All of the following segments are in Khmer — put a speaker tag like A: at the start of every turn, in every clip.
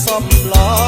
A: សំឡ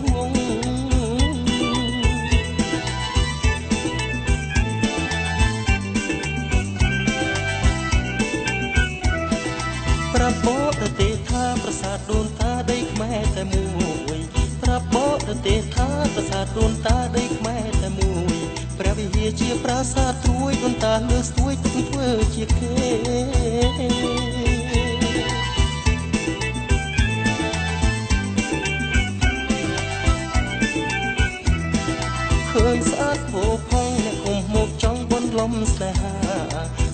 A: ម ทដូនតាដីខ្មែរតែមួយប្រាប់បរទេសថាប្រាសាទដូនតាដីខ្មែរតែមួយព្រះវិហារជាប្រាសាទត្រួយដូនតាលើស្ទួយទុកធ្វើជាគេឃើញស្អាតពោផងអ្នកគុំមកចង់បន់លំស្នេហា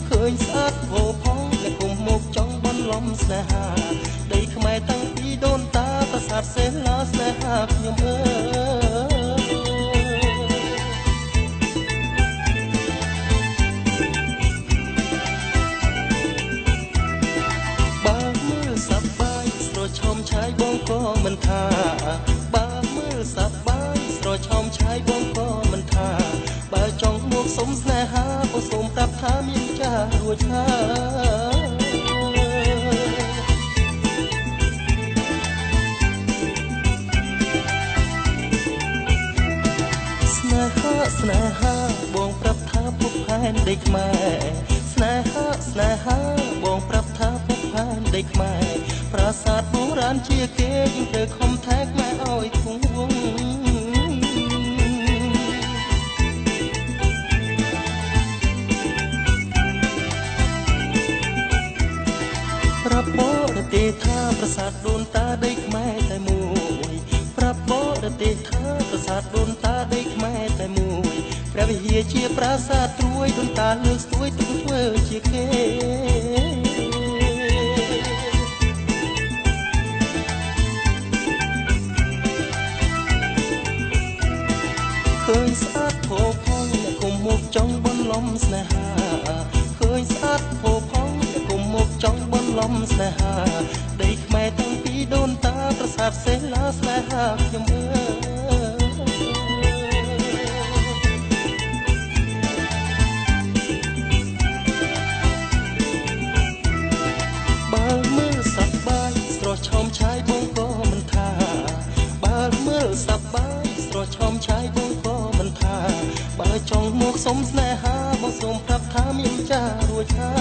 A: ឃើញស្អាតពោផងអ្នកគុំមកចង់បន់លំស្នេហាដីខ្មែរតាំងពីដូនតាប្រាសាទសេលាស្នេហាខ្ញុំអើយបើមើលសប្បាយស្រឈំឆាយបងក៏មិនថាបើមើលសប្បាយស្រឈំឆាយបងក៏មិនថាបើចង់មកសុំស្នេហាបងសូមប្រាប់ថាមានចារួចហើយស្នេហាបងប្រាប់ថាពុកផែនដីខ្មែរស្នេហាបងប្រាប់ថាពុកផែនដីខ្មែរប្រាសាទបុរាណជាគេយើងត្រូវខំថែខ្មែរឲ្យគង់វង្សប្រាប់បរទេសថាប្រាសាទដូនតាដីខ្មែរតែមួយប្រាប់បរទេសថាប្រាសាទដូនតាដីខ្មែរតែមួយព្រះវិហារជាប្រាសាទត្រួយដូនតាលើកស្ទួយទុកធ្វើជាគេឃើញស្អាតផោផងអ្នកគុំមកចង់បន់លំស្នេហាឃើញស្អាតផោផងអ្នកគុំមកចង់បន់លំស្នេហាដីខ្មែរតាំងពីដូនតាប្រាសាទសេលាស្នេហាខ្ញុំអើយបើមើលសប្បាយស្រស់ឆោមឆាយបងក៏មិនថាបើមើលសប្បាយស្រស់ឆោមឆាយបងក៏មិនថាបើចង់មកសុំស្នេហាបងសូមប្រាប់ថាមានចារួចហើយ